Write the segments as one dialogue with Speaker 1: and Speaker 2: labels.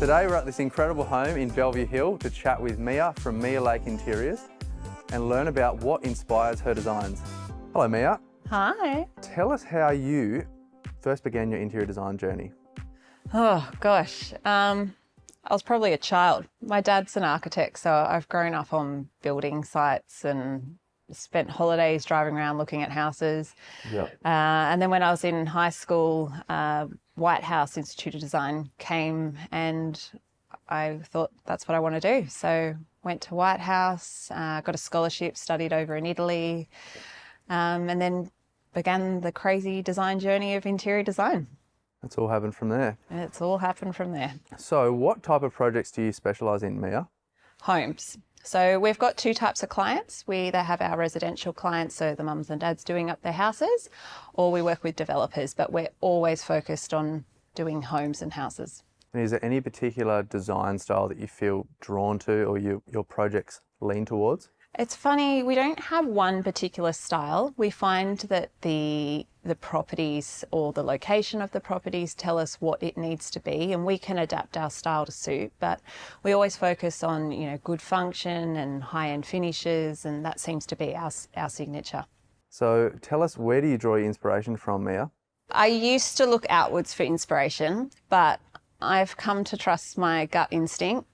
Speaker 1: Today we're at this incredible home in Bellevue Hill to chat with Mia from Mia Lake Interiors and learn about what inspires her designs. Hello Mia.
Speaker 2: Hi.
Speaker 1: Tell us how you first began your interior design journey.
Speaker 2: Oh gosh, I was probably a child. My dad's an architect, so I've grown up on building sites and spent holidays driving around looking at houses.
Speaker 1: Yep.
Speaker 2: And then when I was in high school, White House Institute of Design came and I thought that's what I want to do. So went to White House, got a scholarship, studied over in Italy, and then began the crazy design journey of interior design.
Speaker 1: It's all happened from there.
Speaker 2: It's all happened from there.
Speaker 1: So what type of projects do you specialise in, Mia?
Speaker 2: Homes. So we've got two types of clients. We either have our residential clients, so the mums and dads doing up their houses, or we work with developers, but we're always focused on doing homes and houses.
Speaker 1: And is there any particular design style that you feel drawn to or your projects lean towards?
Speaker 2: It's funny, we don't have one particular style. We find that the properties or the location of the properties tell us what it needs to be, and we can adapt our style to suit, but we always focus on, good function and high-end finishes, and that seems to be our signature.
Speaker 1: So tell us, where do you draw your inspiration from, Mia?
Speaker 2: I used to look outwards for inspiration, but I've come to trust my gut instinct.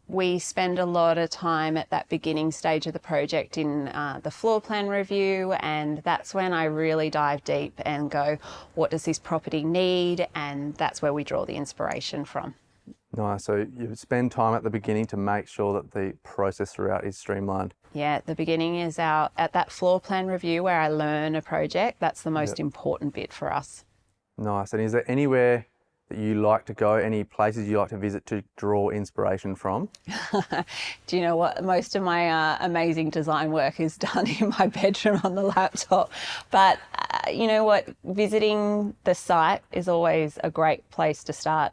Speaker 2: We spend a lot of time at that beginning stage of the project in the floor plan review, and that's when I really dive deep and go, what does this property need? And that's where we draw the inspiration from.
Speaker 1: Nice, so you spend time at the beginning to make sure that the process throughout is streamlined.
Speaker 2: Yeah, at the beginning is at that floor plan review where I learn a project. That's the most important bit for us.
Speaker 1: Nice, and is there anywhere that you like to go, any places you like to visit to draw inspiration from?
Speaker 2: Do you know what? Most of my amazing design work is done in my bedroom on the laptop. But you know what? Visiting the site is always a great place to start.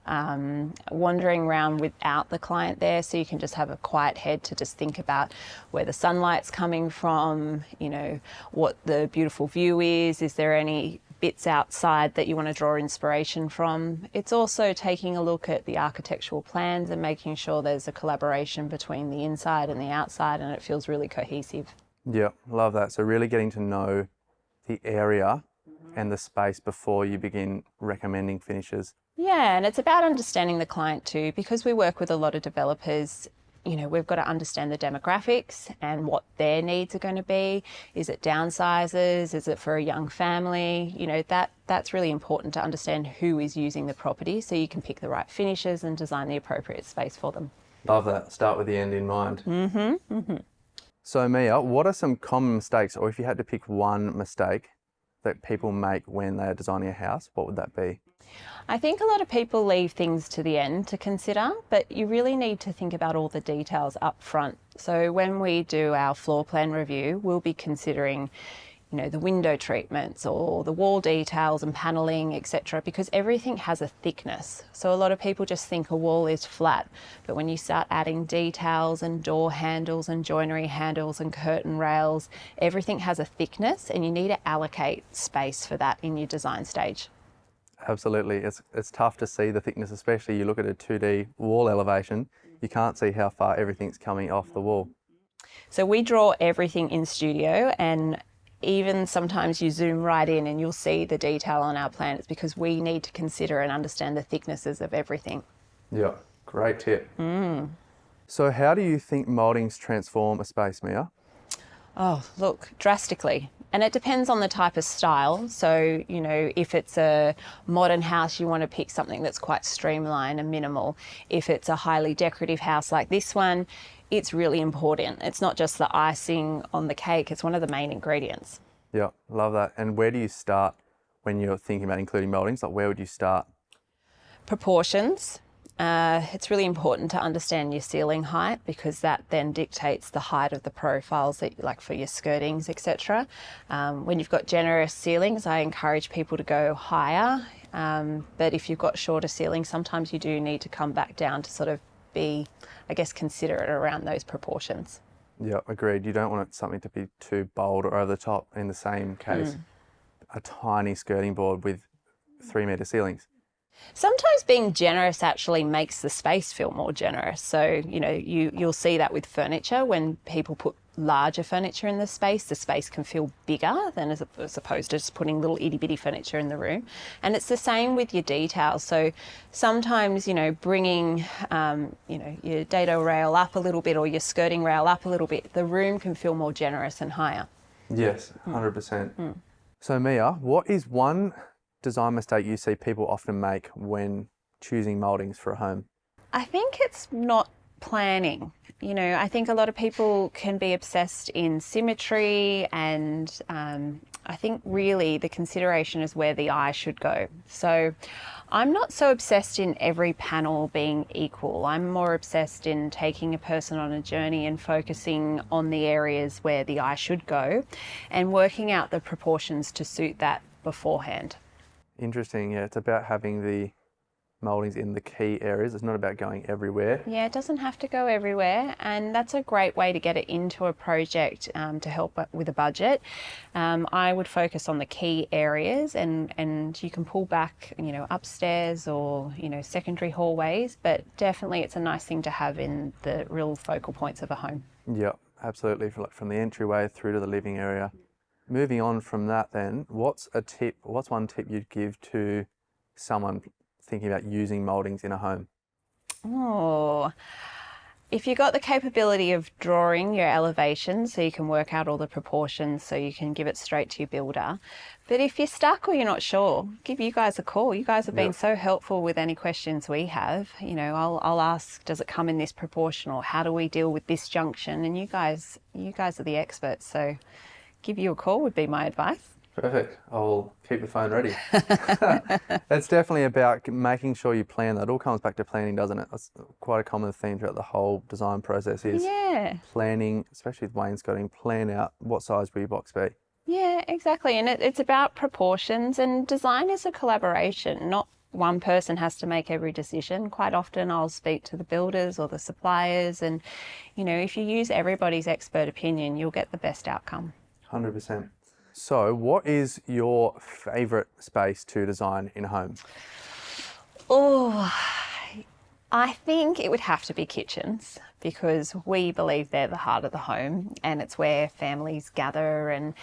Speaker 2: Wandering around without the client there, so you can just have a quiet head to just think about where the sunlight's coming from, what the beautiful view is. Is there any bits outside that you want to draw inspiration from? It's also taking a look at the architectural plans and making sure there's a collaboration between the inside and the outside, and it feels really cohesive.
Speaker 1: Yeah, love that. So really getting to know the area and the space before you begin recommending finishes.
Speaker 2: Yeah, and it's about understanding the client too, because we work with a lot of developers. We've got to understand the demographics and what their needs are going to be. Is it downsizers? Is it for a young family? That's really important to understand who is using the property, so you can pick the right finishes and design the appropriate space for them.
Speaker 1: Love that. Start with the end in mind.
Speaker 2: Mm-hmm, mm-hmm.
Speaker 1: So Mia, what are some common mistakes, or if you had to pick one mistake that people make when they are designing a house, what would that be?
Speaker 2: I think a lot of people leave things to the end to consider, but you really need to think about all the details up front. So when we do our floor plan review, we'll be considering, the window treatments or the wall details and paneling, etc., because everything has a thickness. So a lot of people just think a wall is flat, but when you start adding details and door handles and joinery handles and curtain rails, everything has a thickness, and you need to allocate space for that in your design stage.
Speaker 1: Absolutely. It's tough to see the thickness, especially you look at a 2D wall elevation, you can't see how far everything's coming off the wall.
Speaker 2: So we draw everything in studio, and even sometimes you zoom right in and you'll see the detail on our plan. It's because we need to consider and understand the thicknesses of everything.
Speaker 1: Yeah, great tip. So how do you think mouldings transform a space, Mia?
Speaker 2: Oh, look, drastically. And it depends on the type of style. So, if it's a modern house, you want to pick something that's quite streamlined and minimal. If it's a highly decorative house like this one, it's really important. It's not just the icing on the cake, it's one of the main ingredients.
Speaker 1: Yeah, love that. And where do you start when you're thinking about including mouldings? Like, where would you start?
Speaker 2: Proportions. It's really important to understand your ceiling height, because that then dictates the height of the profiles that, like for your skirtings, etc. When you've got generous ceilings, I encourage people to go higher. But if you've got shorter ceilings, sometimes you do need to come back down to sort of be, considerate around those proportions.
Speaker 1: Yeah, agreed. You don't want something to be too bold or over the top. In the same case, a tiny skirting board with 3 metre ceilings.
Speaker 2: Sometimes being generous actually makes the space feel more generous. So, you'll see that with furniture. When people put larger furniture in the space can feel bigger than as opposed to just putting little itty bitty furniture in the room. And it's the same with your details. So sometimes, bringing, your dado rail up a little bit or your skirting rail up a little bit, the room can feel more generous and higher.
Speaker 1: Yes, 100%. So Mia, what is one design mistake you see people often make when choosing mouldings for a home?
Speaker 2: I think it's not planning. I think a lot of people can be obsessed in symmetry, and I think really the consideration is where the eye should go. So I'm not so obsessed in every panel being equal. I'm more obsessed in taking a person on a journey and focusing on the areas where the eye should go and working out the proportions to suit that beforehand.
Speaker 1: Interesting, yeah. It's about having the mouldings in the key areas. It's not about going everywhere.
Speaker 2: Yeah, it doesn't have to go everywhere, and that's a great way to get it into a project to help with a budget. I would focus on the key areas, and you can pull back, upstairs or, secondary hallways, but definitely it's a nice thing to have in the real focal points of a home.
Speaker 1: Yeah, absolutely. From the entryway through to the living area. Moving on from that then, what's one tip you'd give to someone thinking about using mouldings in a home?
Speaker 2: Oh, if you've got the capability of drawing your elevations so you can work out all the proportions so you can give it straight to your builder. But if you're stuck or you're not sure, give you guys a call. You guys have been so helpful with any questions we have. I'll ask, does it come in this proportion, or how do we deal with this junction? And you guys are the experts, so give you a call would be my advice.
Speaker 1: Perfect. I'll keep the phone ready. It's definitely about making sure you plan. That all comes back to planning, doesn't it? That's quite a common theme throughout the whole design process is planning, especially with wainscoting, plan out what size will your box be.
Speaker 2: Yeah, exactly. And it's about proportions, and design is a collaboration. Not one person has to make every decision. Quite often I'll speak to the builders or the suppliers, and, if you use everybody's expert opinion, you'll get the best outcome.
Speaker 1: 100%. So what is your favourite space to design in a home?
Speaker 2: Oh, I think it would have to be kitchens, because we believe they're the heart of the home, and it's where families gather, and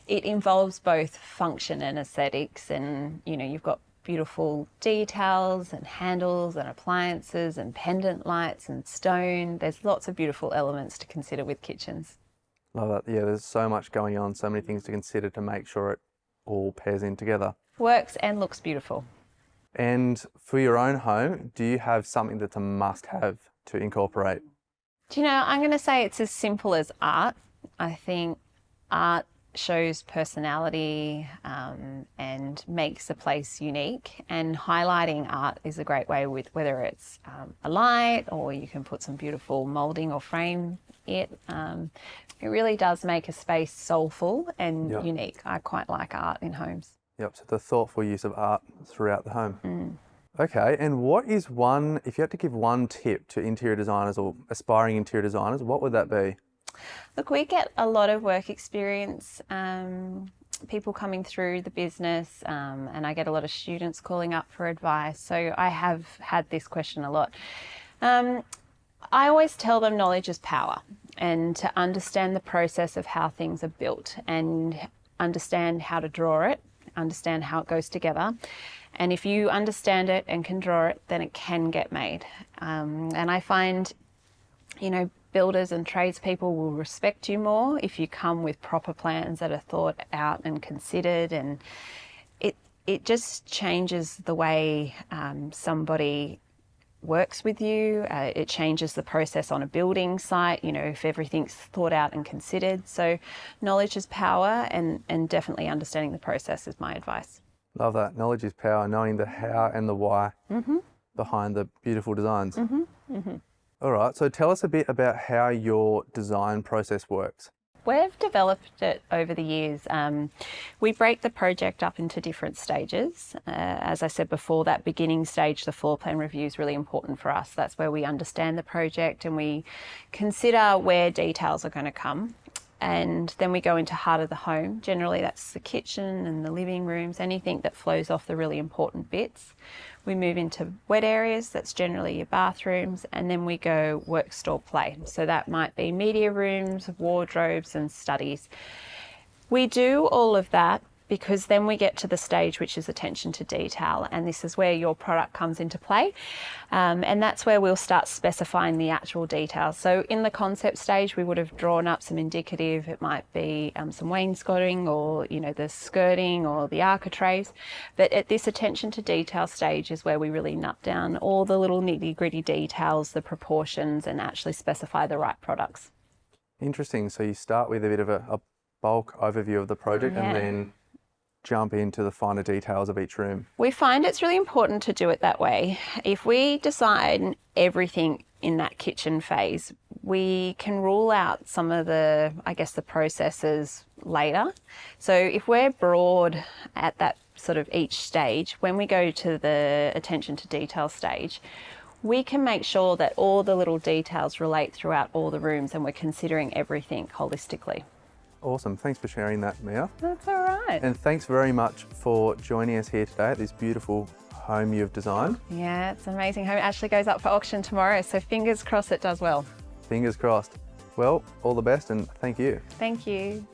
Speaker 2: it involves both function and aesthetics. And, you've got beautiful details and handles and appliances and pendant lights and stone. There's lots of beautiful elements to consider with kitchens.
Speaker 1: Love that. Yeah, there's so much going on, so many things to consider to make sure it all pairs in together.
Speaker 2: Works and looks beautiful.
Speaker 1: And for your own home, do you have something that's a must-have to incorporate?
Speaker 2: I'm going to say it's as simple as art. I think art shows personality and makes a place unique, and highlighting art is a great way, with whether it's a light, or you can put some beautiful moulding or frame it. It really does make a space soulful and unique. I quite like art in homes.
Speaker 1: Yep, so the thoughtful use of art throughout the home. Okay, and if you had to give one tip to interior designers or aspiring interior designers, what would that be?
Speaker 2: Look, we get a lot of work experience, people coming through the business, and I get a lot of students calling up for advice. So I have had this question a lot. I always tell them knowledge is power, and to understand the process of how things are built and understand how to draw it, understand how it goes together. And if you understand it and can draw it, then it can get made. And I find, builders and tradespeople will respect you more if you come with proper plans that are thought out and considered. And it just changes the way somebody works with you. It changes the process on a building site, if everything's thought out and considered. So knowledge is power, and definitely understanding the process is my advice.
Speaker 1: Love that. Knowledge is power, knowing the how and the why behind the beautiful designs. All right, so tell us a bit about how your design process works.
Speaker 2: We've developed it over the years. We break the project up into different stages. As I said before, that beginning stage, the floor plan review, is really important for us. That's where we understand the project and we consider where details are going to come. and then we go into heart of the home. Generally that's the kitchen and the living rooms, anything that flows off the really important bits. We move into wet areas, that's generally your bathrooms, and then we go work, store, play. So that might be media rooms, wardrobes and studies. We do all of that because then we get to the stage which is attention to detail, and this is where your product comes into play, and that's where we'll start specifying the actual details. So in the concept stage we would have drawn up some indicative, it might be some wainscoting or the skirting or the architraves, but at this attention to detail stage is where we really nut down all the little nitty-gritty details, the proportions, and actually specify the right products.
Speaker 1: Interesting. So you start with a bit of a bulk overview of the project and then jump into the finer details of each room.
Speaker 2: We find it's really important to do it that way. If we design everything in that kitchen phase, we can rule out some of the, the processes later. So if we're broad at that sort of each stage, when we go to the attention to detail stage, we can make sure that all the little details relate throughout all the rooms and we're considering everything holistically.
Speaker 1: Awesome. Thanks for sharing that, Mia.
Speaker 2: That's all right.
Speaker 1: And thanks very much for joining us here today at this beautiful home you've designed.
Speaker 2: Yeah, it's an amazing home. It actually goes up for auction tomorrow, so fingers crossed it does well.
Speaker 1: Fingers crossed. Well, all the best and thank you.
Speaker 2: Thank you.